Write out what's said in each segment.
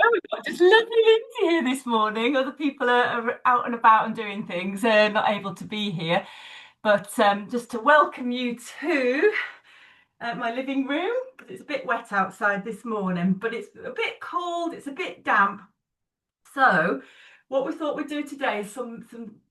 Oh, we've got just lovely Lindsay here this morning. Other people are out and about and doing things, not able to be here. But just to welcome you to my living room. It's a bit wet outside this morning, but it's a bit cold, it's a bit damp. So what we thought we'd do today is some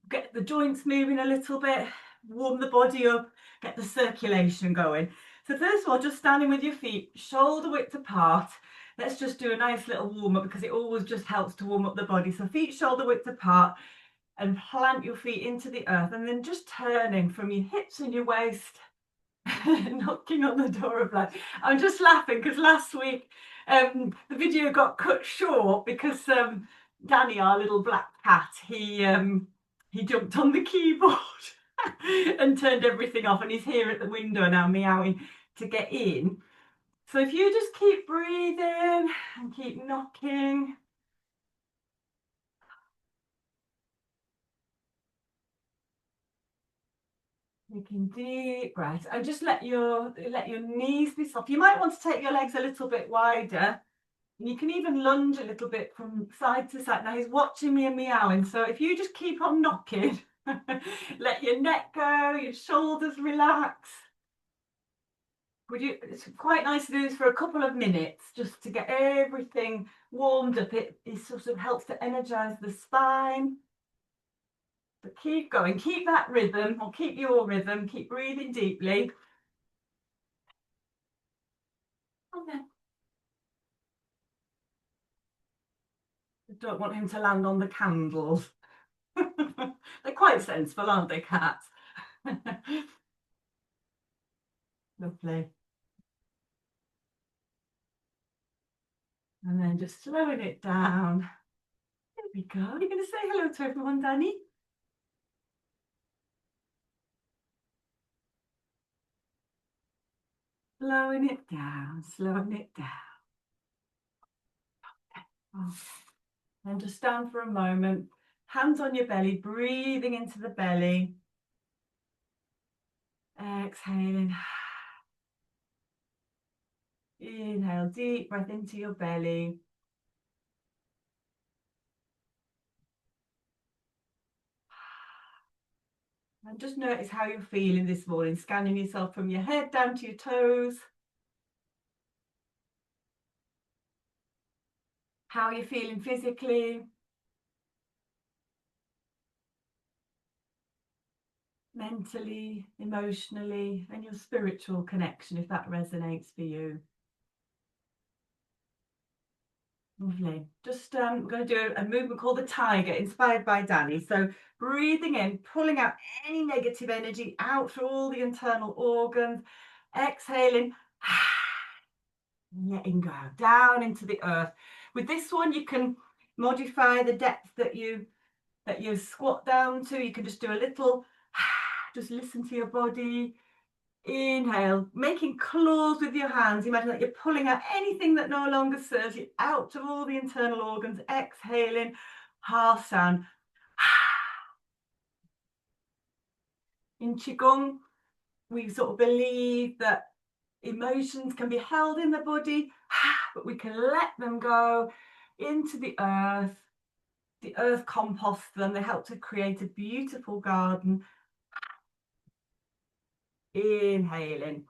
get the joints moving a little bit, warm the body up, get the circulation going. So first of all, just standing with your feet shoulder width apart. Let's just do a nice little warm up because it always just helps to warm up the body. So feet shoulder width apart and plant your feet into the earth, and then just turning from your hips and your waist, knocking on the door of life. I'm just laughing because last week the video got cut short because Danny, our little black cat, he jumped on the keyboard and turned everything off, and he's here at the window now meowing to get in. So if you just keep breathing and keep knocking. Taking deep breaths and just let your knees be soft. You might want to take your legs a little bit wider. And you can even lunge a little bit from side to side. Now he's watching me and meowing. So if you just keep on knocking, let your neck go, your shoulders relax. It's quite nice to do this for a couple of minutes just to get everything warmed up. It sort of helps to energize the spine. But keep going, keep that rhythm, or keep your rhythm, keep breathing deeply. And then I don't want him to land on the candles. They're quite sensible, aren't they, cats? Lovely. And then just slowing it down. There we go. You're going to say hello to everyone, Danny? Slowing it down, slowing it down. Oh. And just stand for a moment. Hands on your belly, breathing into the belly. Exhaling. Inhale, deep breath into your belly. And just notice how you're feeling this morning, scanning yourself from your head down to your toes. How are you feeling physically? Mentally, emotionally, and your spiritual connection, if that resonates for you. Lovely. Just we're going to do a movement called the tiger, inspired by Danny. So breathing in, pulling out any negative energy out through all the internal organs. Exhaling, letting go down into the earth. With this one, you can modify the depth that you squat down to. You can just do a little, just listen to your body. Inhale, making claws with your hands. Imagine that you're pulling out anything that no longer serves you out of all the internal organs. Exhaling, half sound. In Qigong, we sort of believe that emotions can be held in the body, but we can let them go into the earth. The earth composts them. They help to create a beautiful garden. Inhaling.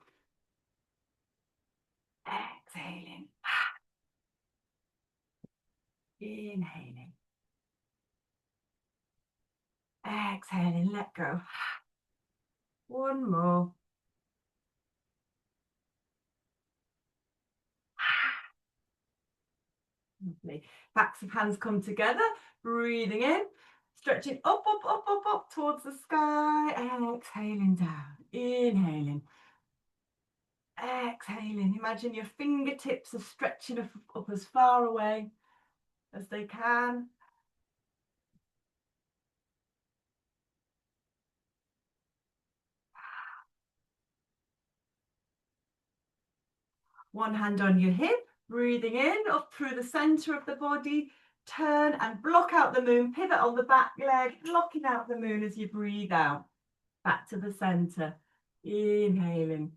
Exhaling. Inhaling. Exhaling. Let go. One more. Lovely. Backs of hands come together. Breathing in. Stretching up, up, up, up, up towards the sky. Exhaling down. Inhaling. Exhaling. Imagine your fingertips are stretching up as far away as they can. One hand on your hip, breathing in, up through the center of the body. Turn and block out the moon, pivot on the back leg, blocking out the moon as you breathe out. Back to the center. Inhaling.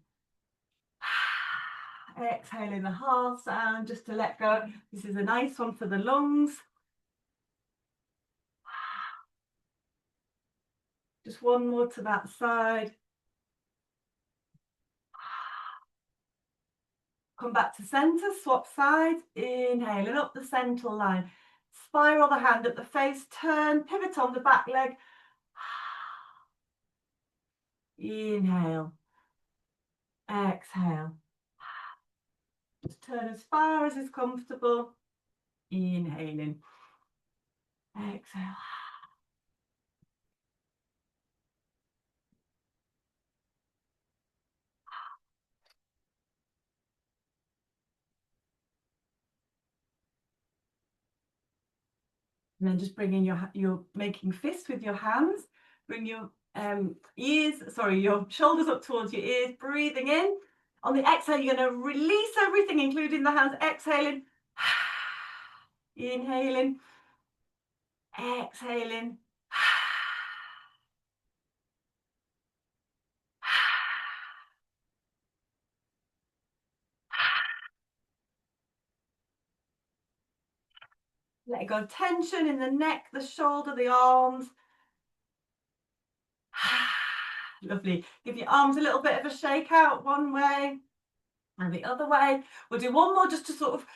Exhaling the half sound just to let go. This is a nice one for the lungs. Just one more to that side. Come back to center, swap sides, inhaling up the central line. Spiral the hand at the face, turn, pivot on the back leg. Inhale, exhale. Just turn as far as is comfortable. Inhaling, exhale. And then just bring in you're making fists with your hands. Bring your your shoulders up towards your ears, breathing in. On the exhale, you're going to release everything, including the hands. Exhaling, inhaling, exhaling. Let go of tension in the neck, the shoulder, the arms. Lovely. Give your arms a little bit of a shake out one way and the other way. We'll do one more just to sort of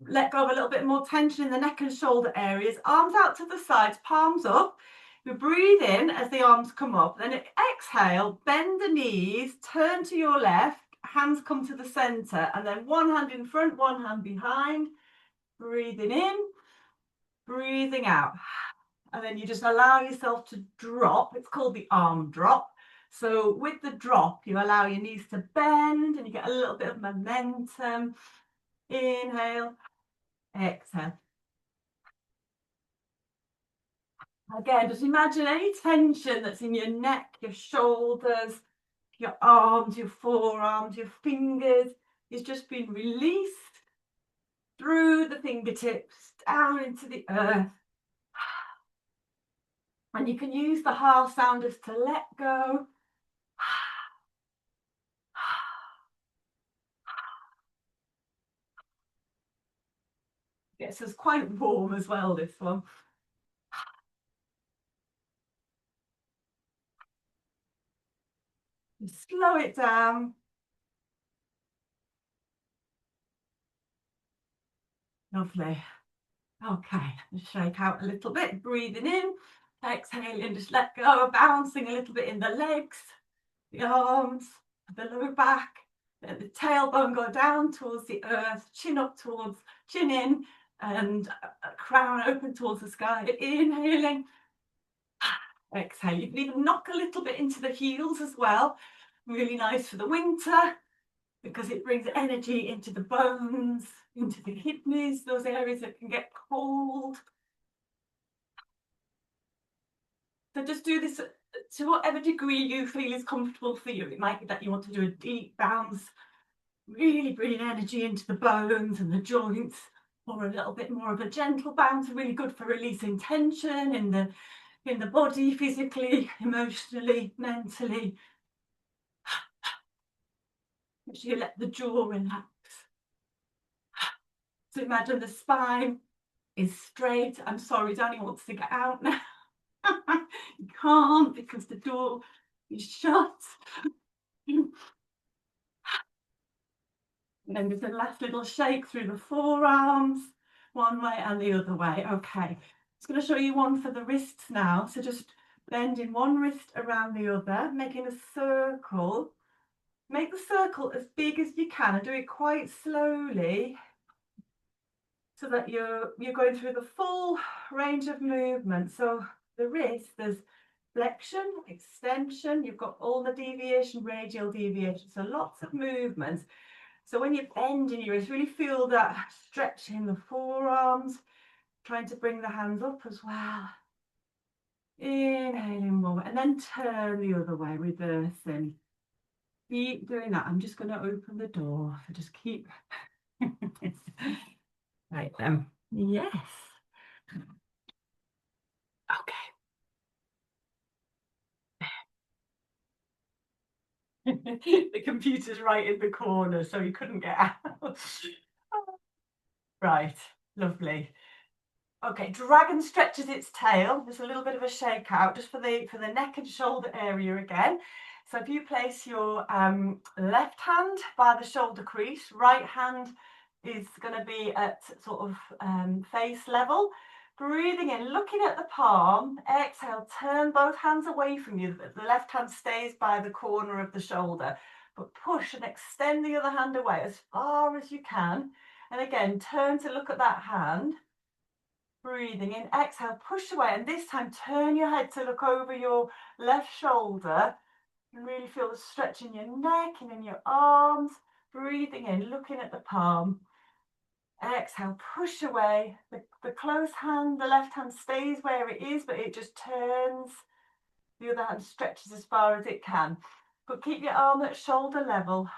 let go of a little bit more tension in the neck and shoulder areas. Arms out to the sides, palms up. We breathe in as the arms come up. Then exhale, bend the knees, turn to your left, hands come to the center, and then one hand in front, one hand behind. Breathing in, breathing out. And then you just allow yourself to drop. It's called the arm drop. So with the drop, you allow your knees to bend and you get a little bit of momentum. Inhale, exhale. Again, just imagine any tension that's in your neck, your shoulders, your arms, your forearms, your fingers is just being released through the fingertips down into the earth. And you can use the half sounders to let go. Gets us quite warm as well, this one. Just slow it down. Lovely. Okay, just shake out a little bit, breathing in, exhaling, just let go, bouncing a little bit in the legs, the arms, the lower back, let the tailbone go down towards the earth, chin up towards, chin in, and crown open towards the sky. Inhaling, exhale. You can even knock a little bit into the heels as well. Really nice for the winter because it brings energy into the bones, into the kidneys, those areas that can get cold. So just do this to whatever degree you feel is comfortable for you. It might be that you want to do a deep bounce, really bringing energy into the bones and the joints, or a little bit more of a gentle bounce, really good for releasing tension in the body, physically, emotionally, mentally. Make sure you let the jaw relax. So imagine the spine is straight. I'm sorry, Danny wants to get out now. You can't because the door is shut. And then just a last little shake through the forearms, one way and the other way. Okay, it's going to show you one for the wrists now. So just bending one wrist around the other, making a circle. Make the circle as big as you can and do it quite slowly so that you're going through the full range of movement. So the wrist, there's flexion, extension, you've got all the deviation, radial deviation, so lots of movements. So when you're bending your wrist, really feel that stretch in the forearms, trying to bring the hands up as well. Inhaling more, and then turn the other way, reversing. Keep doing that. I'm just going to open the door. So just keep. Right then. Yes. Okay. The computer's right in the corner, so he couldn't get out. Right, lovely. Okay, dragon stretches its tail. There's a little bit of a shake out just for the neck and shoulder area again. So if you place your left hand by the shoulder crease, right hand is going to be at sort of face level. Breathing in, looking at the palm, exhale, turn both hands away from you. The left hand stays by the corner of the shoulder, but push and extend the other hand away as far as you can. And again, turn to look at that hand. Breathing in, exhale, push away, and this time turn your head to look over your left shoulder and really feel the stretch in your neck and in your arms. Breathing in, looking at the palm. Exhale, push away. The close hand, the left hand stays where it is, but it just turns. The other hand stretches as far as it can. But keep your arm at shoulder level.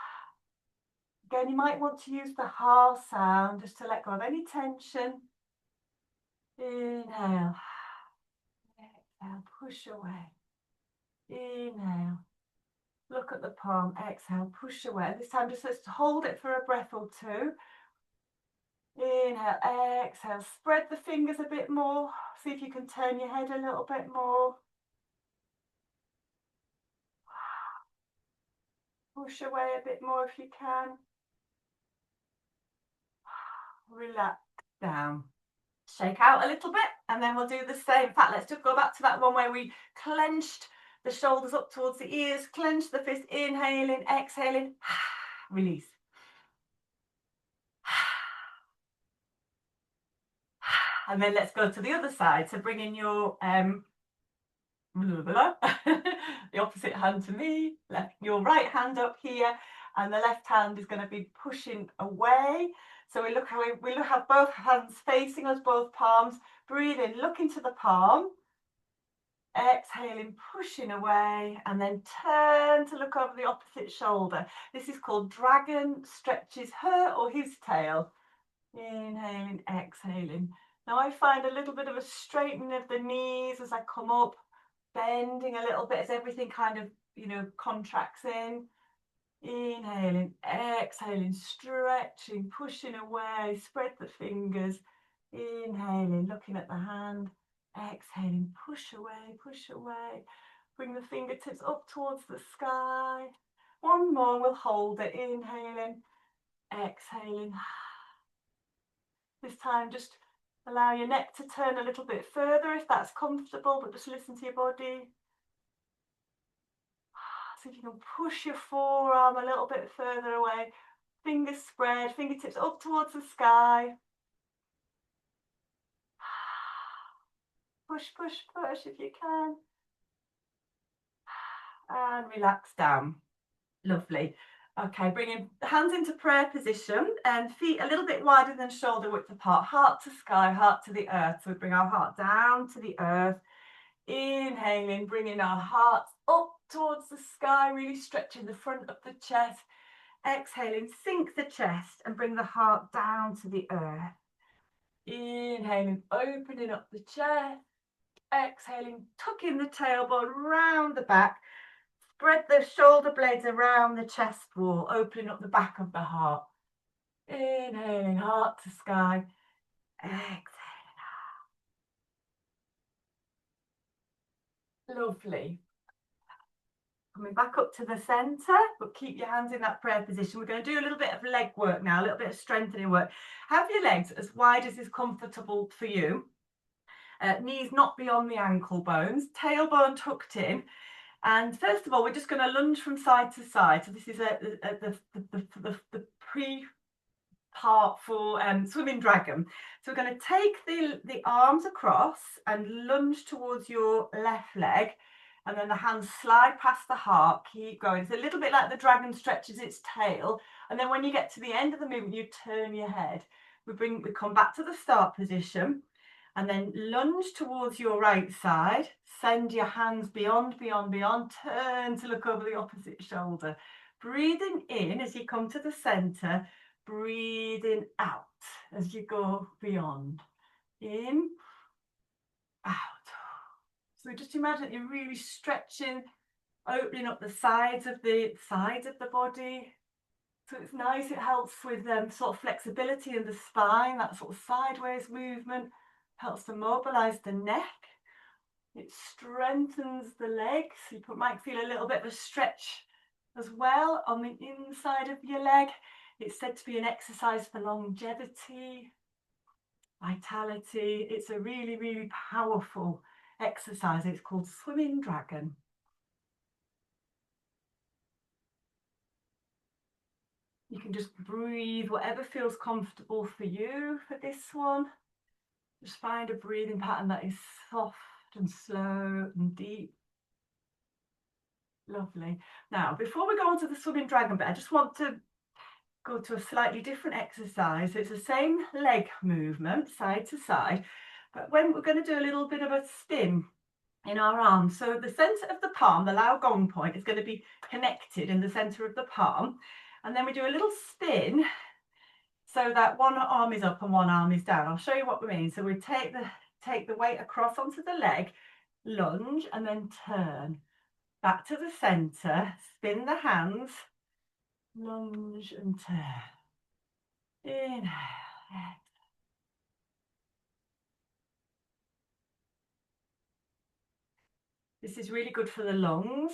Again, you might want to use the ha sound just to let go of any tension. Inhale. Exhale, push away. Inhale. Look at the palm. Exhale, push away. This time just let's hold it for a breath or two. Inhale, exhale. Spread the fingers a bit more. See if you can turn your head a little bit more. Push away a bit more if you can. Relax down. Shake out a little bit, and then we'll do the same. In fact, let's just go back to that one where we clenched the shoulders up towards the ears, clench the fist, inhaling, exhaling, release. And then let's go to the other side. So bring in your the opposite hand to me, your right hand up here, and the left hand is going to be pushing away. So we have both hands facing us, both palms. Breathe in, look into the palm. Exhaling, pushing away, and then turn to look over the opposite shoulder. This is called dragon stretches her or his tail. Inhaling, exhaling. Now I find a little bit of a straightening of the knees as I come up, bending a little bit as everything kind of, contracts in. Inhaling, exhaling, stretching, pushing away, spread the fingers. Inhaling, looking at the hand. Exhaling, push away, push away. Bring the fingertips up towards the sky. One more, we'll hold it. Inhaling, exhaling. This time just allow your neck to turn a little bit further if that's comfortable, but just listen to your body. See if you can push your forearm a little bit further away. Fingers spread, fingertips up towards the sky. Push, push, push if you can. And relax down. Lovely. Okay, bringing the hands into prayer position and feet a little bit wider than shoulder width apart. Heart to sky, heart to the earth. So we bring our heart down to the earth. Inhaling, bringing our hearts up towards the sky, really stretching the front of the chest. Exhaling, sink the chest and bring the heart down to the earth. Inhaling, opening up the chest. Exhaling, tucking the tailbone round the back. Spread the shoulder blades around the chest wall, opening up the back of the heart. Inhaling, heart to sky. Exhaling. Lovely. Coming back up to the centre, but keep your hands in that prayer position. We're going to do a little bit of leg work now, a little bit of strengthening work. Have your legs as wide as is comfortable for you. Knees not beyond the ankle bones, tailbone tucked in. And first of all, we're just going to lunge from side to side. So this is the pre-part for swimming dragon. So we're going to take the arms across and lunge towards your left leg. And then the hands slide past the heart, keep going. It's a little bit like the dragon stretches its tail. And then when you get to the end of the movement, you turn your head. We come back to the start position and then lunge towards your right side. Send your hands beyond, beyond, beyond. Turn to look over the opposite shoulder. Breathing in as you come to the center. Breathing out as you go beyond. In, out. So just imagine you're really stretching opening up the sides of the body. So it's nice, it helps with sort of flexibility in the spine, that sort of sideways movement, helps to mobilize the neck. It strengthens the legs. You might feel a little bit of a stretch as well on the inside of your leg. It's said to be an exercise for longevity, vitality. It's a really, really powerful exercise. It's called Swimming Dragon. You can just breathe whatever feels comfortable for you for this one. Just find a breathing pattern that is soft and slow and deep. Lovely. Now, before we go on to the swimming dragon bit, I just want to go to a slightly different exercise. It's the same leg movement, side to side, but when we're going to do a little bit of a spin in our arms. So the center of the palm, the Lao Gong point, is going to be connected in the center of the palm. And then we do a little spin so that one arm is up and one arm is down. I'll show you what we mean. So we take the weight across onto the leg, lunge, and then turn back to the center, spin the hands, lunge and turn. Inhale. This is really good for the lungs.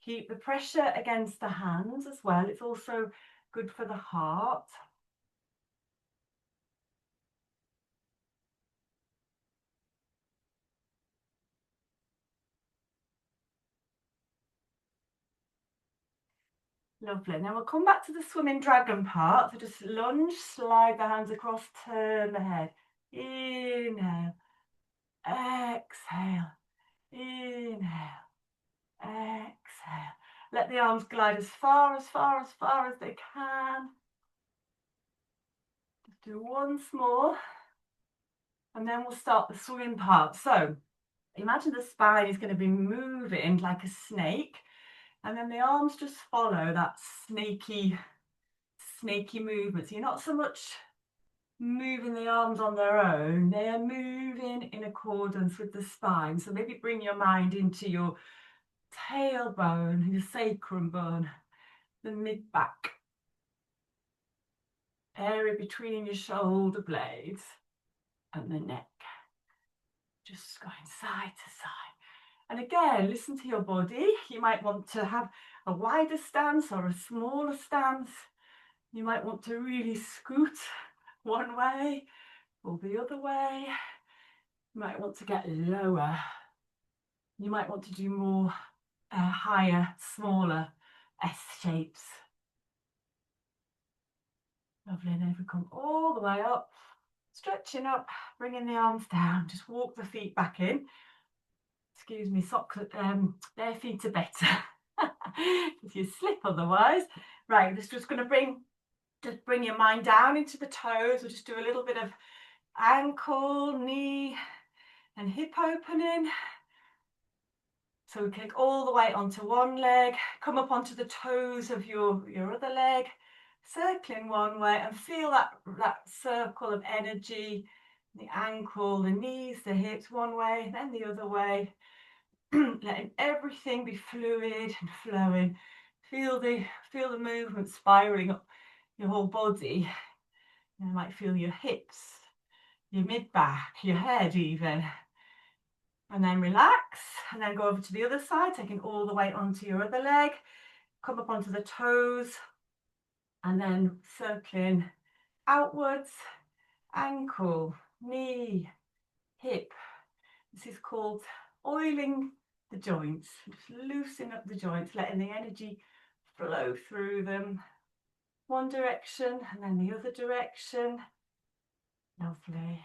Keep the pressure against the hands as well. It's also good for the heart. Lovely. Now we'll come back to the swimming dragon part. So just lunge, slide the hands across, turn the head. Inhale. Exhale. Inhale. Exhale. Let the arms glide as far as they can. Just do once more. And then we'll start the swimming part. So imagine the spine is going to be moving like a snake. And then the arms just follow that snaky movement. So you're not so much moving the arms on their own, they are moving in accordance with the spine. So maybe bring your mind into your tailbone, your sacrum bone, the mid-back, area between your shoulder blades and the neck. Just going side to side. And again, listen to your body. You might want to have a wider stance or a smaller stance. You might want to really scoot one way or the other way. You might want to get lower. You might want to do more higher, smaller S shapes. Lovely. And then if we come all the way up, stretching up, bringing the arms down, just walk the feet back in. Excuse me, socks, bare feet are better. If you slip otherwise. Right, this is just going to bring your mind down into the toes. We'll just do a little bit of ankle, knee and hip opening. So we kick all the way onto one leg, come up onto the toes of your other leg, circling one way, and feel that circle of energy, the ankle, the knees, the hips one way, then the other way. Letting everything be fluid and flowing. Feel the movement spiraling up your whole body. You might feel your hips, your mid-back, your head even. And then relax, and then go over to the other side, taking all the weight onto your other leg. Come up onto the toes, and then circling outwards, ankle, knee, hip. This is called oiling the joints. Just loosening up the joints, letting the energy flow through them. One direction and then the other direction. Lovely.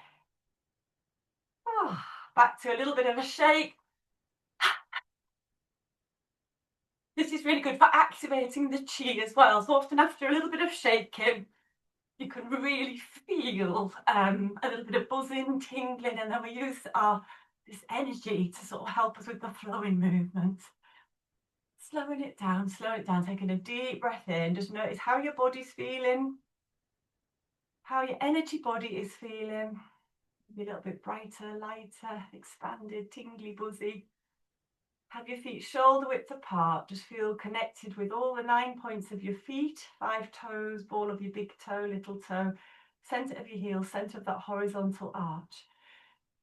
Oh, back to a little bit of a shake. This is really good for activating the chi as well. So often after a little bit of shaking, you can really feel a little bit of buzzing, tingling, and then we use this energy to sort of help us with the flowing movement. Slowing it down, taking a deep breath in. Just notice how your body's feeling, how your energy body is feeling. Maybe a little bit brighter, lighter, expanded, tingly, buzzy. Have your feet shoulder width apart. Just feel connected with all the 9 points of your feet, 5 toes, ball of your big toe, little toe, center of your heel, center of that horizontal arch.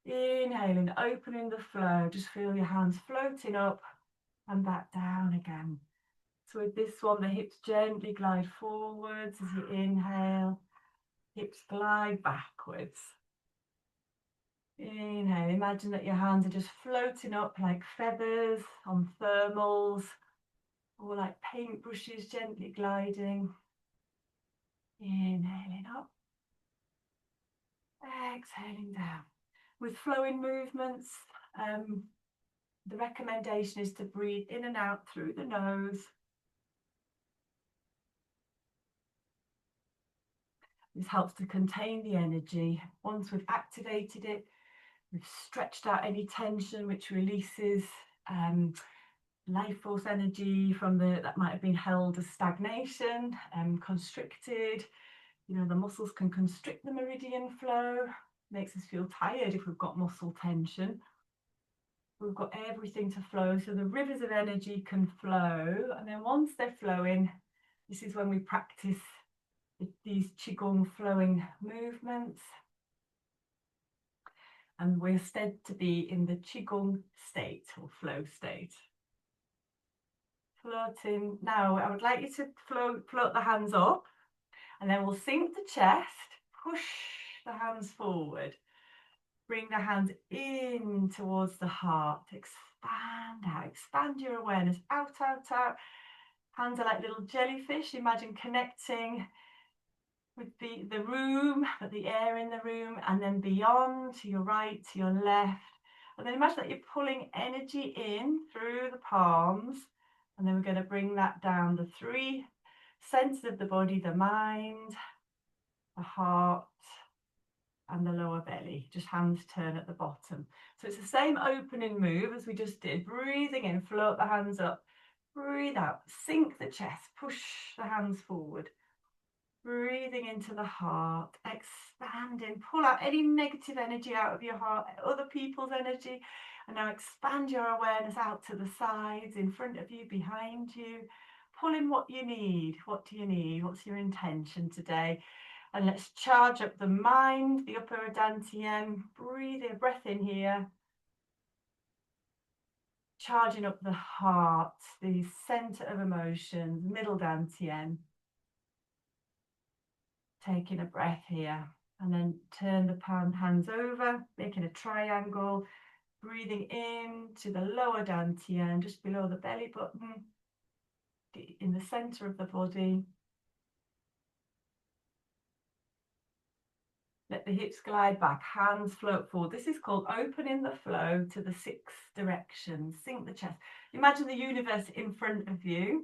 Inhaling, opening the flow. Just feel your hands floating up and back down again. So with this one, the hips gently glide forwards as you inhale. Hips glide backwards. Inhale, imagine that your hands are just floating up like feathers on thermals, or like paintbrushes gently gliding. Inhaling up, exhaling down. With flowing movements, the recommendation is to breathe in and out through the nose. This helps to contain the energy. Once we've activated it, we've stretched out any tension, which releases life force energy from that might have been held as stagnation and constricted. You know, the muscles can constrict the meridian flow, makes us feel tired if we've got muscle tension. We've got everything to flow, so the rivers of energy can flow, and then once they're flowing, this is when we practice these qigong flowing movements, and we're said to be in the qigong state or flow state. Floating. Now I would like you to float the hands up, and then we'll sink the chest, push the hands forward, bring the hands in towards the heart, expand out, expand your awareness out, out, out. Hands are like little jellyfish. Imagine connecting with the room, the air in the room, and then beyond, to your right, to your left. And then imagine that you're pulling energy in through the palms, and then we're going to bring that down the 3 centers of the body, the mind, the heart, and the lower belly. Just hands turn at the bottom. So it's the same opening move as we just did. Breathing in, float the hands up. Breathe out, sink the chest, push the hands forward. Breathing into the heart, expanding, pull out any negative energy out of your heart, other people's energy, and now expand your awareness out to the sides, in front of you, behind you. Pull in what you need. What do you need? What's your intention today? And let's charge up the mind, the upper dantian. Breathe in, breath in here. Charging up the heart, the center of emotions, middle dantian. Taking a breath here, and then turn the hands over, making a triangle, breathing in to the lower dantian, just below the belly button, in the center of the body. Let the hips glide back, hands float forward. This is called opening the flow to the 6 directions. Sink the chest. Imagine the universe in front of you.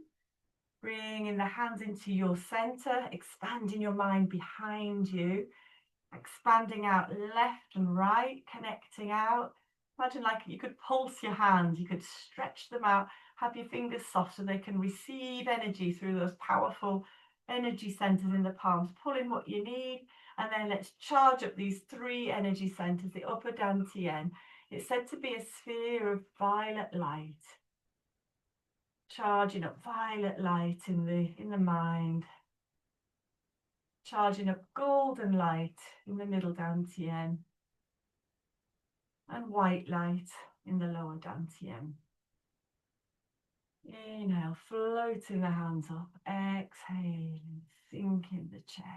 Bringing the hands into your center, expanding your mind behind you, expanding out left and right, connecting out. Imagine like you could pulse your hands, you could stretch them out, have your fingers soft so they can receive energy through those powerful energy centers in the palms. Pull in what you need, and then let's charge up these 3 energy centers, the upper dantian. It's said to be a sphere of violet light. Charging up violet light in the mind. Charging up golden light in the middle dantian. And white light in the lower dantian. Inhale, floating the hands up. Exhaling, sinking the chest.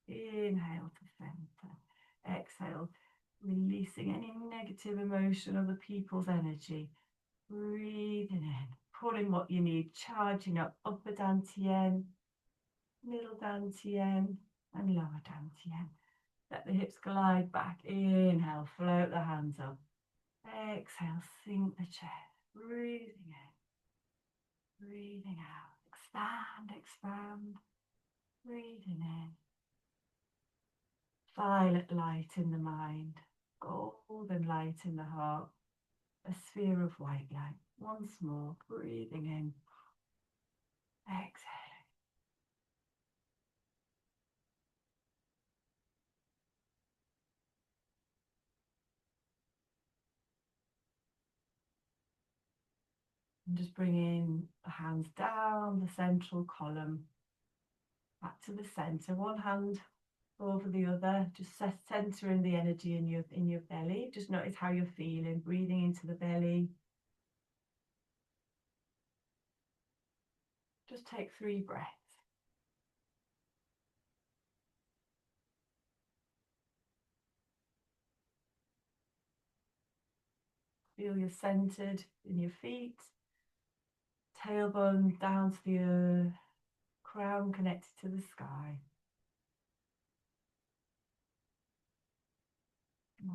Inhale to center. Exhale, releasing any negative emotion, other people's energy. Breathing in, pulling what you need, charging up upper dantian, middle dantian, and lower dantian. Let the hips glide back. Inhale, float the hands up. Exhale, sink the chest. Breathing in, breathing out. Expand, expand. Breathing in. Violet light in the mind, golden light in the heart, a sphere of white light. Once more, breathing in. Exhaling. And just bringing the hands down the central column, back to the center. One hand over the other, just centering the energy in your belly. Just notice how you're feeling, breathing into the belly. Just take 3 breaths. Feel you're centered in your feet, tailbone down to the earth, crown connected to the sky.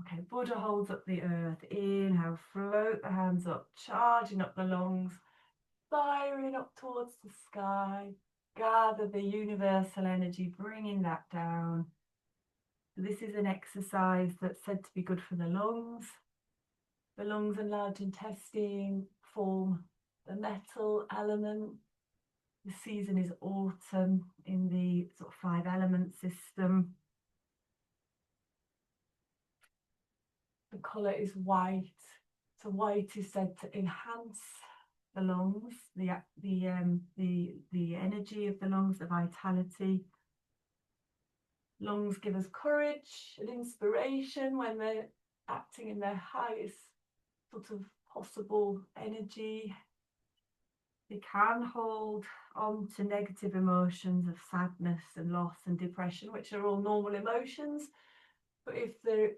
Okay, Buddha holds up the earth. Inhale, float the hands up, charging up the lungs, firing up towards the sky. Gather the universal energy, bringing that down. This is an exercise that's said to be good for the lungs. The lungs and large intestine form the metal element. The season is autumn in the sort of 5 element system. The colour is white. So white is said to enhance the lungs, the energy of the lungs, the vitality. Lungs give us courage and inspiration when they're acting in their highest sort of possible energy. They can hold on to negative emotions of sadness and loss and depression, which are all normal emotions. But if they're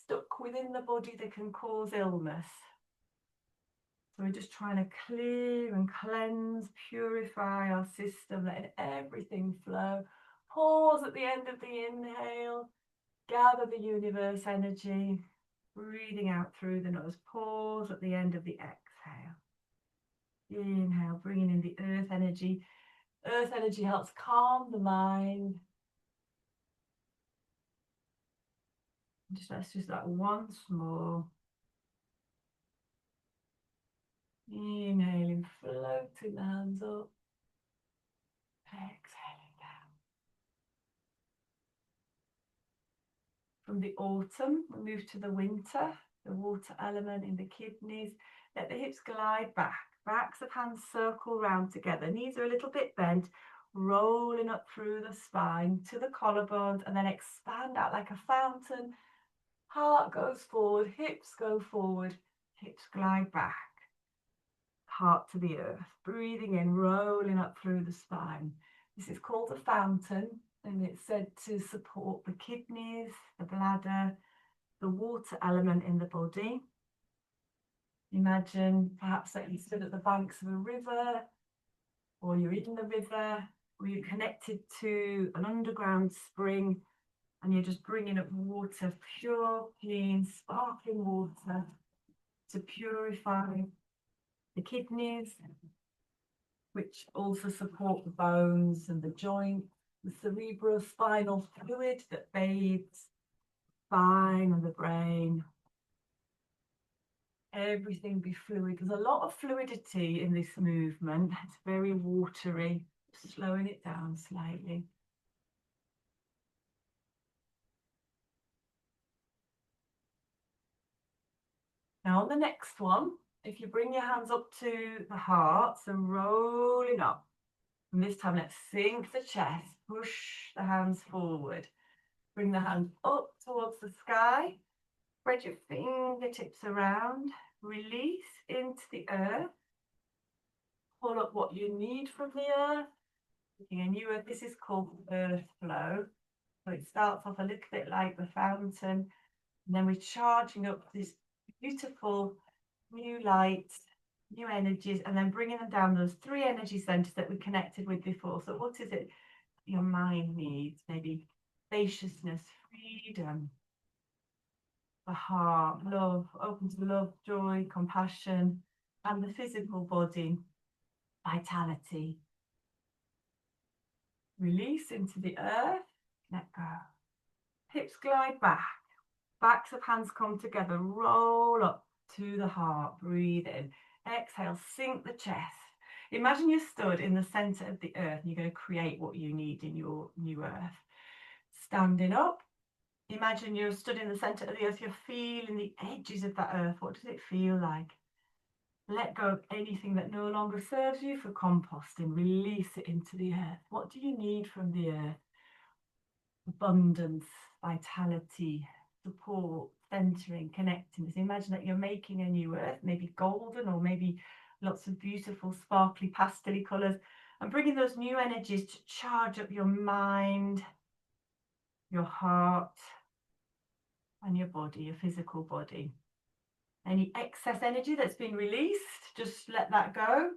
stuck within the body, they can cause illness. So we're just trying to clear and cleanse, purify our system, letting everything flow. Pause at the end of the inhale, gather the universe energy, breathing out through the nose. Pause at the end of the exhale. Inhale, bringing in the earth energy. Earth energy helps calm the mind. Let's just that once more. Inhaling, floating the hands up. Exhaling down. From the autumn, we move to the winter, the water element in the kidneys. Let the hips glide back. Backs of hands circle round together. Knees are a little bit bent, rolling up through the spine to the collarbones, and then expand out like a fountain. Heart goes forward, hips go forward, hips glide back. Heart to the earth, breathing in, rolling up through the spine. This is called a fountain, and it's said to support the kidneys, the bladder, the water element in the body. Imagine perhaps that you stood at the banks of a river, or you're in the river, or you're connected to an underground spring, and you're just bringing up water, pure, clean, sparkling water to purify the kidneys, which also support the bones and the joints, the cerebrospinal fluid that bathes the spine and the brain. Everything be fluid. There's a lot of fluidity in this movement. It's very watery. Slowing it down slightly. Now on the next one, if you bring your hands up to the heart, so rolling up. And this time let's sink the chest, push the hands forward. Bring the hands up towards the sky. Spread your fingertips around. Release into the earth. Pull up what you need from the earth. A new earth. This is called earth flow. So it starts off a little bit like the fountain. And then we're charging up this beautiful new light, new energies, and then bringing them down those 3 energy centers that we connected with before. So what is it your mind needs? Maybe spaciousness, freedom, the heart, love, open to love, joy, compassion, and the physical body, vitality. Release into the earth, let go. Hips glide back, backs of hands come together, roll up to the heart, breathe in. Exhale, sink the chest. Imagine you're stood in the center of the earth and you're going to create what you need in your new earth. Standing up, imagine you're stood in the center of the earth, you're feeling the edges of that earth. What does it feel like? Let go of anything that no longer serves you for composting. Release it into the earth. What do you need from the earth? Abundance, vitality, support, centering, connecting. So imagine that you're making a new earth, maybe golden or maybe lots of beautiful, sparkly, pastel colours, and bringing those new energies to charge up your mind, your heart, and your body, your physical body. Any excess energy that's been released, just let that go.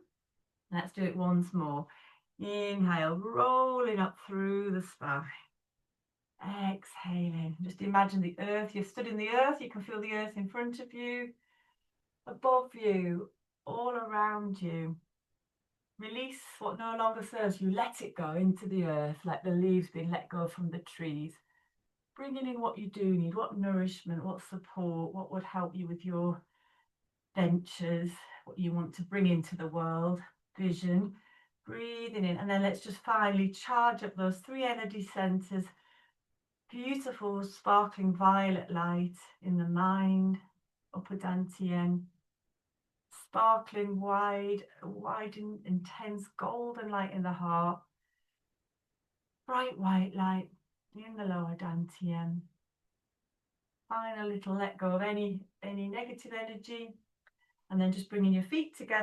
Let's do it once more. Inhale, rolling up through the spine. Exhaling. Just imagine the earth. You're stood in the earth. You can feel the earth in front of you, above you, all around you. Release what no longer serves you. Let it go into the earth, like the leaves being let go from the trees. Bringing in what you do need, what nourishment, what support, what would help you with your ventures, what you want to bring into the world, vision. Breathing in, and then let's just finally charge up those 3 energy centers. Beautiful sparkling violet light in the mind, upper dantian, sparkling wide and intense golden light in the heart, bright white light in the lower dantian. Find a little let go of any negative energy, and then just bringing your feet together.